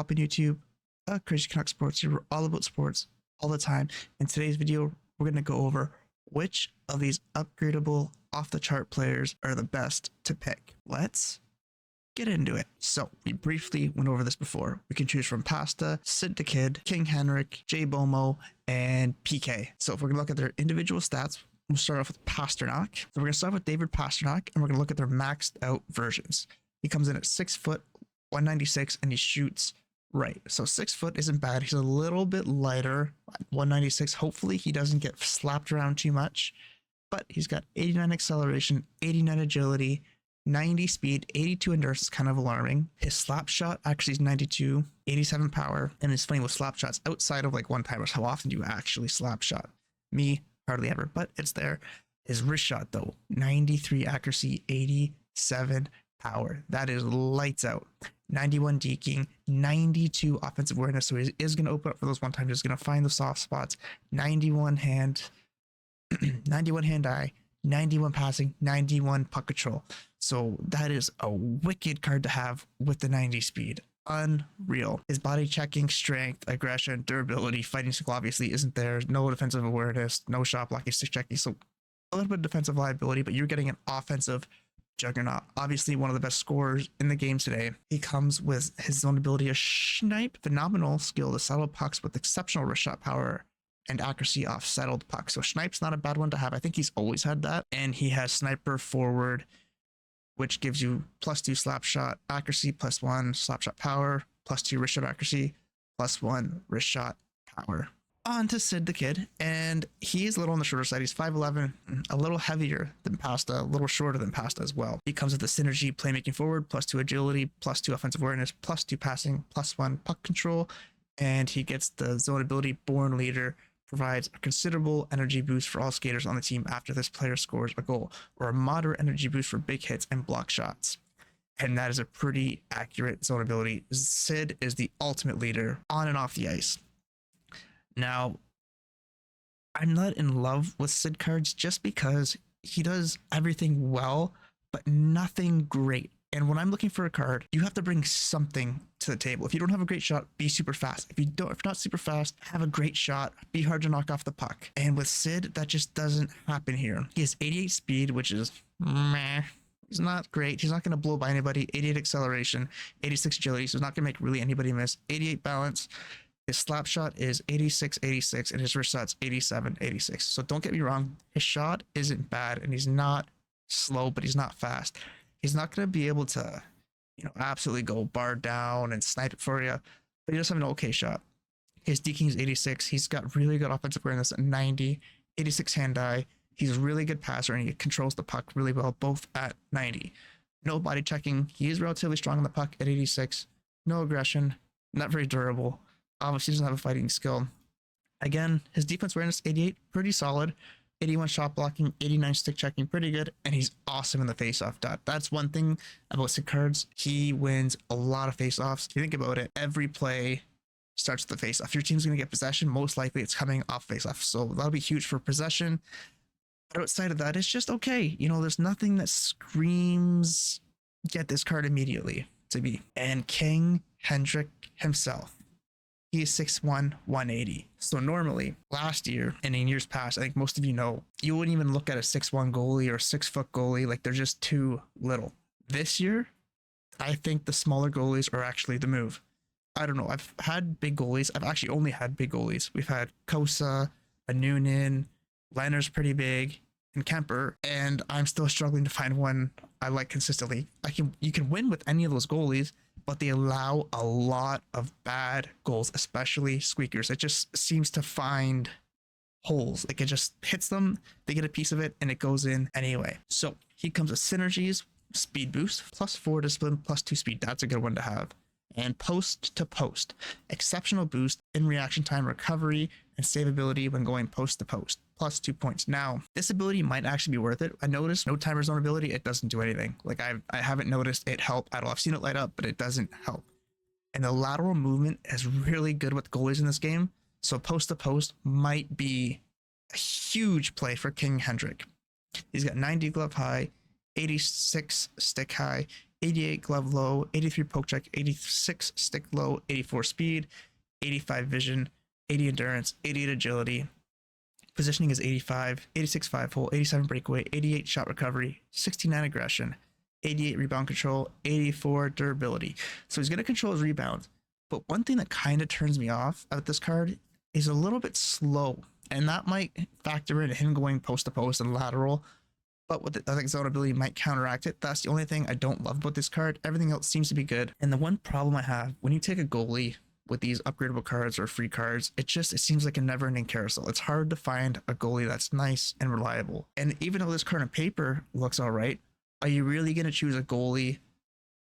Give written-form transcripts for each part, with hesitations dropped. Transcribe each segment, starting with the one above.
poppin' YouTube, Crazy Canuck Sports. You're all about sports all the time. In today's video, we're going to go over which of these upgradable off-the-chart players are the best to pick. Let's get into it. So we briefly went over this before. We can choose from Pasta, Sid the Kid, King Henrik, J Bomo, and PK. So if we're going to look at their individual stats, we'll start off with Pasternak. So we're going to start with David Pasternak, and we're going to look at their maxed out versions. He comes in at 6 foot, 196, and he shoots right. So 6 foot isn't bad. He's a little bit lighter, 196. Hopefully he doesn't get slapped around too much, but he's got 89 acceleration, 89 agility, 90 speed, 82 endurance is kind of alarming. His slap shot actually is 92, 87 power. And it's funny with slap shots outside of like one timers, how often do you actually slap shot? Me, hardly ever, but it's there. His wrist shot though, 93 accuracy, 87 power. That is lights out. 91 deking, 92 offensive awareness. So he is going to open up for those one time. He's going to find the soft spots. 91 hand, 91 hand eye, 91 passing, 91 puck control. So that is a wicked card to have with the 90 speed. Unreal. His body checking, strength, aggression, durability, fighting skill obviously isn't there. No defensive awareness, no shot blocking, stick checking. So a little bit of defensive liability, but you're getting an offensive juggernaut. Obviously one of the best scorers in the game today. He comes with his zone ability, a snipe, phenomenal skill to settle pucks with exceptional wrist shot power and accuracy off settled pucks. So snipe's not a bad one to have. I think he's always had that. And he has sniper forward, which gives you +2 slap shot accuracy, +1 slap shot power, +2 wrist shot accuracy, +1 wrist shot power. On to Sid the Kid, and he's a little on the shorter side. He's 5'11", a little heavier than Pasta, a little shorter than Pasta as well. He comes with the synergy playmaking forward, +2 agility, +2 offensive awareness, +2 passing, +1 puck control, and he gets the zone ability Born Leader, provides a considerable energy boost for all skaters on the team after this player scores a goal, or a moderate energy boost for big hits and block shots. And that is a pretty accurate zone ability. Sid is the ultimate leader on and off the ice. Now, I'm not in love with Sid cards just because he does everything well, but nothing great. And when I'm looking for a card, you have to bring something to the table. If you don't have a great shot, be super fast. If you're not super fast, have a great shot, be hard to knock off the puck. And with Sid, that just doesn't happen here. He has 88 speed, which is meh. He's not great. He's not going to blow by anybody. 88 acceleration, 86 agility, so he's not going to make really anybody miss. 88 balance. His slap shot is 86, 86, and his wrist shot's 87, 86. So don't get me wrong, his shot isn't bad, and he's not slow, but he's not fast. He's not going to be able to, absolutely go bar down and snipe it for you, but he does have an okay shot. His deking is 86. He's got really good offensive awareness at 90, 86 hand eye. He's a really good passer, and he controls the puck really well, both at 90. No body checking. He is relatively strong on the puck at 86. No aggression. Not very durable. Obviously doesn't have a fighting skill. Again, his defense awareness 88, pretty solid. 81 shot blocking, 89 stick checking, pretty good, and he's awesome in the face-off dot. That's one thing about Sid cards. He wins a lot of face-offs. If you think about it, every play starts with the face-off. Your team's going to get possession. Most likely it's coming off face-off, so that'll be huge for possession. But outside of that, it's just okay. There's nothing that screams get this card immediately to me. And King Henrik himself, he is 6'1", 180. So normally, last year and in years past, I think most of you know, you wouldn't even look at a 6'1" goalie or 6 foot goalie. Like, they're just too little. This year, I think the smaller goalies are actually the move. I don't know. I've had big goalies. I've actually only had big goalies. We've had Kosa, a Noonan, Leonard's pretty big, and Kemper, and I'm still struggling to find one I like consistently. You can win with any of those goalies, but they allow a lot of bad goals, especially squeakers. It just seems to find holes. Like, it just hits them, they get a piece of it, and it goes in anyway. So he comes with synergies, speed boost, +4 discipline, +2 speed. That's a good one to have. And post to post, exceptional boost in reaction time, recovery, and save ability when going post to post, +2 points. Now, this ability might actually be worth it. I noticed no timer zone ability, it doesn't do anything. Like, I haven't noticed it help at all. I've seen it light up, but it doesn't help. And the lateral movement is really good with goalies in this game, so post to post might be a huge play for King Henrik. He's got 90 glove high, 86 stick high, 88 glove low, 83 poke check, 86 stick low, 84 speed, 85 vision, 80 endurance, 88 agility. Positioning is 85, 86 5 hole, 87 breakaway, 88 shot recovery, 69 aggression, 88 rebound control, 84 durability. So he's going to control his rebounds. But one thing that kind of turns me off about this card is a little bit slow. And that might factor in him going post to post and lateral. But with I think zone ability might counteract it. That's the only thing I don't love about this card. Everything else seems to be good. And the one problem I have when you take a goalie with these upgradable cards or free cards, it seems like a never-ending carousel. It's hard to find a goalie that's nice and reliable. And even though this card on paper looks all right, are you really going to choose a goalie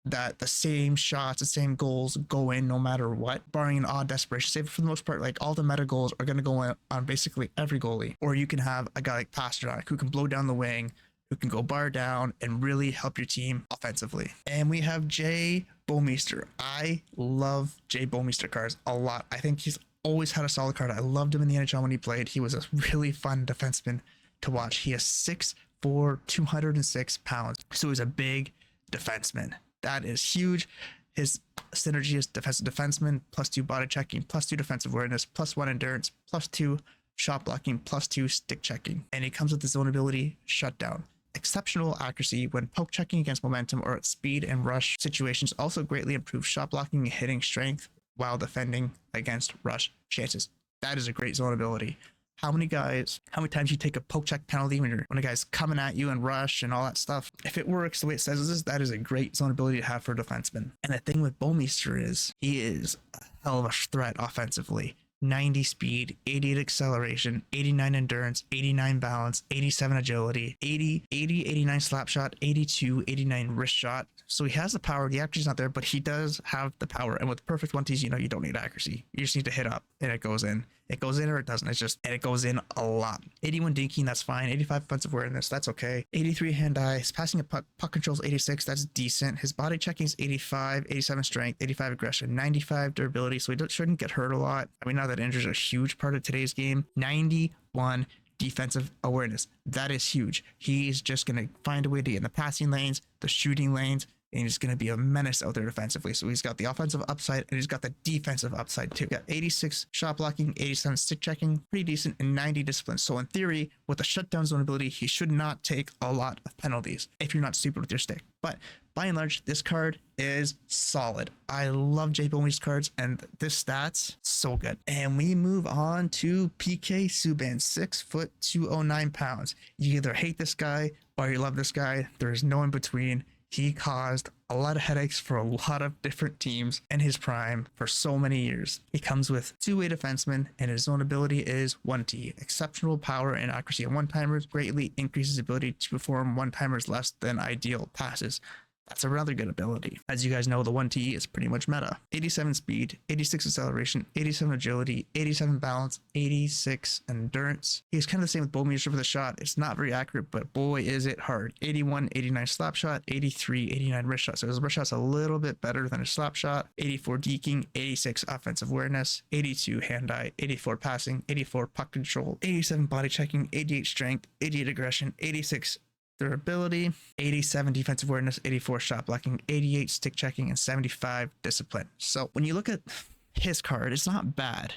that the same shots, the same goals go in no matter what, barring an odd desperation save? For the most part, like all the meta goals are going to go in on basically every goalie. Or you can have a guy like Pasternak who can blow down the wing, who can go bar down and really help your team offensively. And we have Jay Bouwmeester. I love Jay Bouwmeester cards a lot. I think he's always had a solid card. I loved him in the NHL when he played. He was a really fun defenseman to watch. He is 6'4", 206 pounds. So he's a big defenseman. That is huge. His synergy is defensive defenseman, +2 body checking, +2 defensive awareness, +1 endurance, +2 shot blocking, +2 stick checking. And he comes with his own ability, shutdown. Exceptional accuracy when poke checking against momentum or at speed and rush situations. Also greatly improves shot blocking and hitting strength while defending against rush chances. That is a great zone ability. How many times you take a poke check penalty when a guy's coming at you and rush and all that stuff? If it works the way it says it is, that is a great zone ability to have for a defenseman. And the thing with Bouwmeester is he is a hell of a threat offensively. 90 speed, 88 acceleration, 89 endurance, 89 balance, 87 agility, 89 slap shot, 89 wrist shot. So he has the power. The accuracy's not there, but he does have the power. And with perfect 1Ts, you don't need accuracy. You just need to hit up and it goes in. It goes in or it doesn't. And it goes in a lot. 81 dinking, that's fine. 85 offensive awareness, that's okay. 83 hand-eye. His passing and puck control's 86, that's decent. His body checking is 85, 87 strength, 85 aggression, 95 durability, so he shouldn't get hurt a lot. I mean, now that injuries are a huge part of today's game. 91 defensive awareness. That is huge. He's just going to find a way to get in the passing lanes, the shooting lanes, and he's going to be a menace out there defensively. So he's got the offensive upside and he's got the defensive upside too. Got 86 shot blocking, 87 stick checking, pretty decent, and 90 discipline. So in theory, with the shutdown zone ability, he should not take a lot of penalties if you're not stupid with your stick. But by and large, this card is solid. I love Jay Bouwmeester's cards, and this stats so good. And we move on to PK Subban, 6', 209 pounds. You either hate this guy or you love this guy. There's no in between. He caused a lot of headaches for a lot of different teams in his prime for so many years. He comes with two-way defenseman, and his zone ability is 1T. Exceptional power and accuracy on one-timers, greatly increases ability to perform one-timers less than ideal passes. That's a rather good ability. As you guys know, the 1T is pretty much meta. 87 speed, 86 acceleration, 87 agility, 87 balance, 86 endurance. He's kind of the same with Bouwmeester for the shot. It's not very accurate, but boy, is it hard. 81, 89 slap shot, 83, 89 wrist shot. So his wrist shot's a little bit better than his slap shot. 84 deking, 86 offensive awareness, 82 hand-eye, 84 passing, 84 puck control, 87 body checking, 88 strength, 88 aggression, 86 durability, 87 defensive awareness, 84 shot blocking, 88 stick checking, and 75 discipline. So when you look at his card, it's not bad.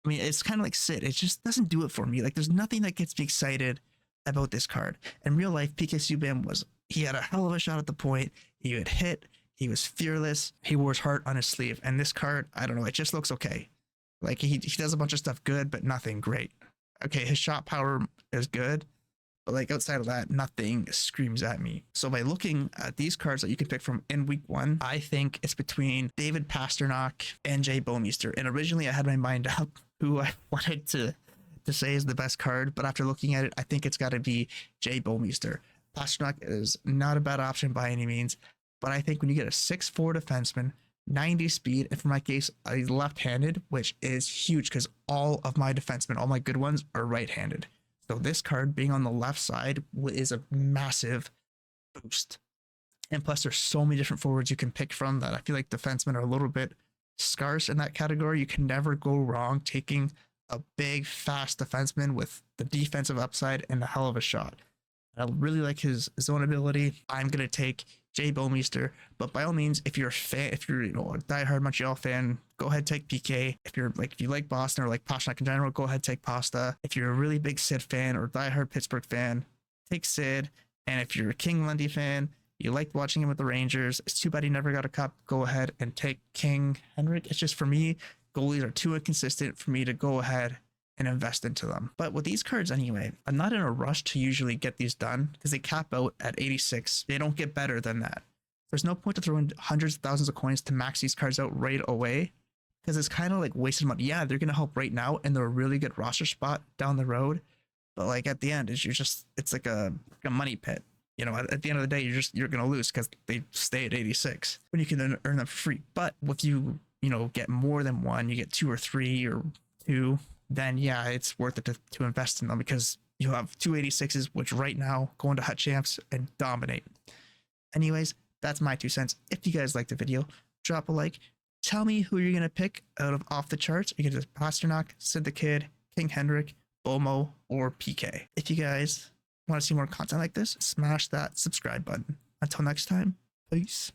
I mean, it's kind of like Sid. It just doesn't do it for me. Like, there's nothing that gets me excited about this card. In real life, PK Subban he had a hell of a shot at the point. He would hit. He was fearless. He wore his heart on his sleeve. And this card, I don't know, it just looks okay. Like, he does a bunch of stuff good, but nothing great. Okay, his shot power is good, but like outside of that, nothing screams at me. So by looking at these cards that you can pick from in week 1, I think it's between David Pasternak and Jay Bouwmeester. And originally I had my mind up who I wanted to say is the best card, but after looking at it, I think it's got to be Jay Bouwmeester. Pasternak is not a bad option by any means, but I think when you get a 6'4" defenseman, 90 speed, and for my case, a left-handed, which is huge because all of my defensemen, all my good ones, are right-handed. So this card being on the left side is a massive boost. And plus, there's so many different forwards you can pick from that I feel like defensemen are a little bit scarce in that category. You can never go wrong taking a big, fast defenseman with the defensive upside and a hell of a shot. I really like his zone ability. I'm gonna take Jay Bomeister, but by all means, if you're a fan, if you're a diehard Montreal fan, go ahead take PK. If you like Boston or like Pastrnak in general, go ahead take Pasta. If you're a really big Sid fan or diehard Pittsburgh fan, take Sid. And if you're a King Lundy fan, you liked watching him with the Rangers, it's too bad he never got a cup. Go ahead and take King Henrik. It's just for me, goalies are too inconsistent for me to go ahead and invest into them. But with these cards anyway, I'm not in a rush to usually get these done because they cap out at 86. They don't get better than that. There's no point to throw in hundreds of thousands of coins to max these cards out right away because it's kind of like wasted money. Yeah, they're going to help right now and they're a really good roster spot down the road. But like at the end, it's like a money pit. At the end of the day, you're going to lose because they stay at 86 when you can then earn them for free. But if you get more than one, you get 2 or 3 or 2, then yeah, it's worth it to invest in them because you have 286s, which right now go into Hut Champs and dominate. Anyways, that's my 2 cents. If you guys liked the video, drop a like. Tell me who you're going to pick out of off the charts. You can just Pastrnak, Sid the Kid, King Henrik, Bomo, or PK. If you guys want to see more content like this, smash that subscribe button. Until next time, peace.